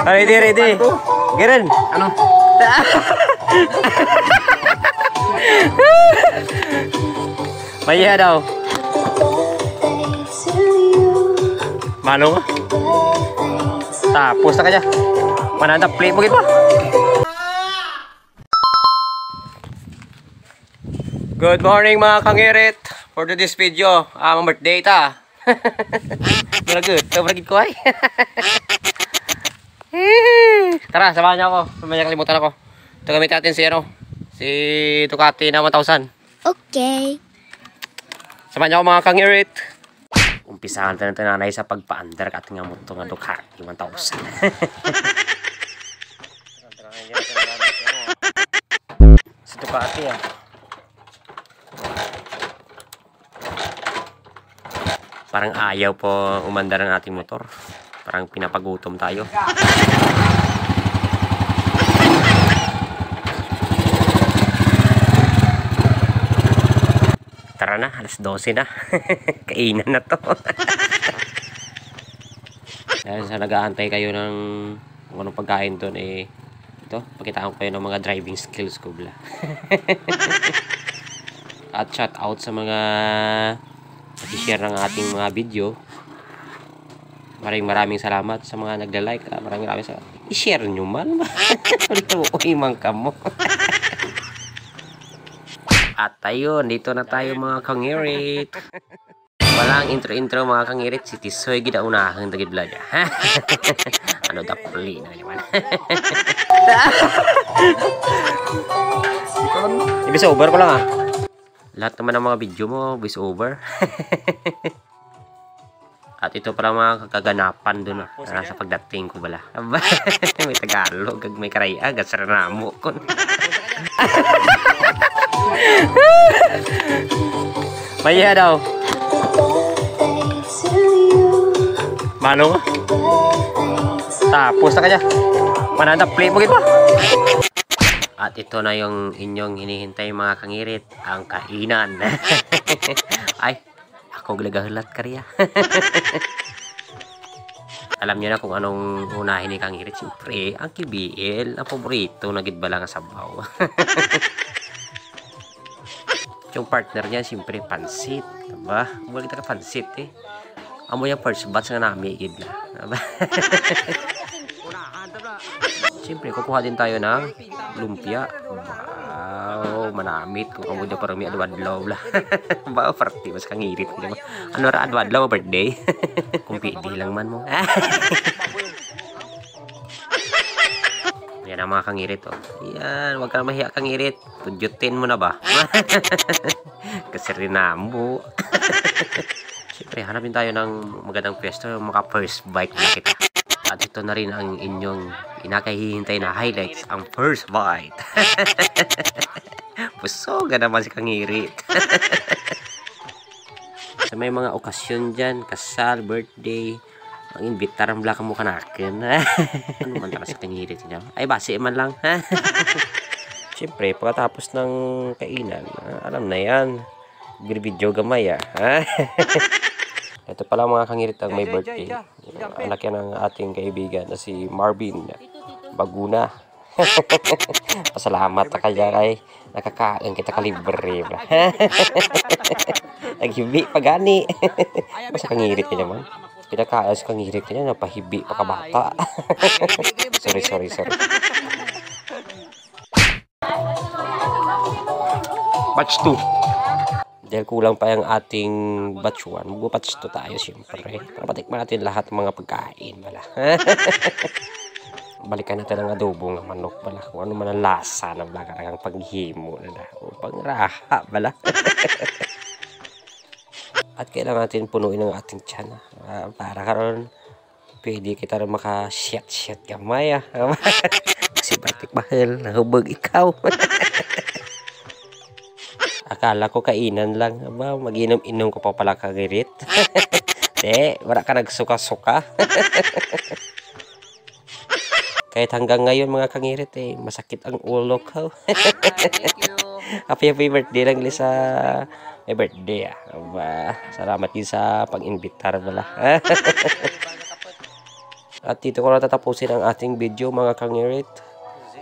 Ready, ready. Geren. Ano? Maya daw. Malo ka? Tapos na ka dyan. Mananda, play mo ba? Good morning mga kangirit. For this video, birthday ta. Good. Sobrang ko ay. Tara, samahan niyo ako. Mamaya kalimutan ako. Ito gamitin natin si Ducati na 1000. Okay. Samahan niyo ako mga kangirit. Umpisahan natin ang nanay sa pagpa-under at nga moto nga Ducati 1000. Si Ducati ah. Parang ayaw po umandar ang ating motor. Parang pinapagutom tayo. Tara na, alas 12 na. Kainan na to. Dahil sa nag-aantay kayo ng kung anong pagkain doon ito, pakitaan ko kayo ng mga driving skills ko bla. At shout out sa mga i-share ng ating mga video. Maraming salamat sa mga nagla-like. Maraming salamat. I-share nyo man. Uy, mangka mo. At ayun, dito na tayo mga kangirit. Walang intro-intro mga kangirit. Si Tisoy gida unahang dagid vlog. Ano dapli na naman. Ibig over ko lang ah. Lahat naman ng mga video mo, voice over. At ito pala mga kaganapan doon sa pagdating ko bala. May Tagalog, may Karaya, gasarnamo ko. Maya daw. Malo ka? Tapos na ka dyan. Mananda, play mo ba? At ito na yung inyong hinihintay mga kangirit, ang kainan. Ay, ako gilagahulat karya. Alam niyo na kung anong unahin ni kangirit. Siyempre, ang kibiil, ang paborito na gidbala nga sabaw. Yung partner niya, siyempre, pansit. Diba? Wala kita ka pansit eh. Amo yung first batch nga namin, gidla. Diba? Siyempre, kukuha din tayo ng lumpia. Wow, manamit. Kung kamu dyan parang may adwadlaw lah. Ba, party mas kangirit. Diba? Ano ra adwadlaw, birthday? Kung pidi lang man mo. Yan ang mga kangirit. Oh. Yan, huwag ka na mahiya kangirit. Pudyutin mo na ba? Kasi rinambo. Siyempre, hanapin tayo ng magandang pwesto. Maka first bite na kita. At ito na rin ang inyong inakahihintay na highlights, ang first bite. Puso, naman si kangirit. Sa may mga okasyon dyan, kasal, birthday, mag-invitar ang blaka mo kanakin. Ano man tala sa kangirit niya? Ay, basi man lang. Siyempre, pagkatapos ng kainan, alam na yan. Video gamay ah. Ito pala mga kangirit ang may birthday. Anak yan ng ating kaibigan na si Marvin Baguna. Pasalamat na kaya ay nakakain kita kalibre. Naghibi pagani. Basta kangirit niya naman. Pinakain sa kangirit niya, napahibi pa kabata. Sorry. Batch 2. Dahil kulang pa yung ating batch 1, batch 2 tayo siyempre. Para patikman natin lahat ng mga pagkain. Bala. Balikan natin ang adobo ng manok. Bala. Kung ano man ang lasa ng bakarang paghimo na o pangraha. Bala. At kailangan natin punuin ang ating tiyan. Para karon pwede kita rin maka-shit gamay. Kasi batik mahal. Nahubog ikaw. Akala ko kainan lang. Aba, mag-inom-inom ko pa pala kangirit. Wala ka nagsuka-suka. Kahit hanggang ngayon mga kangirit masakit ang ulo ko. Happy birthday lang sa Ay birthday Aba, salamat din sa pag-imbitar bala. At dito ko na tatapusin ang ating video mga kangirit.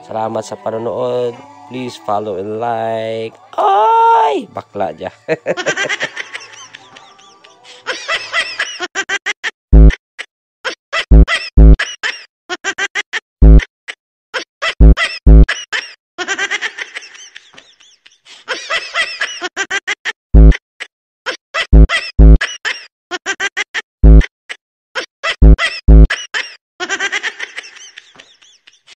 Salamat sa panonood. Please follow and like. Ay! Bakla dya.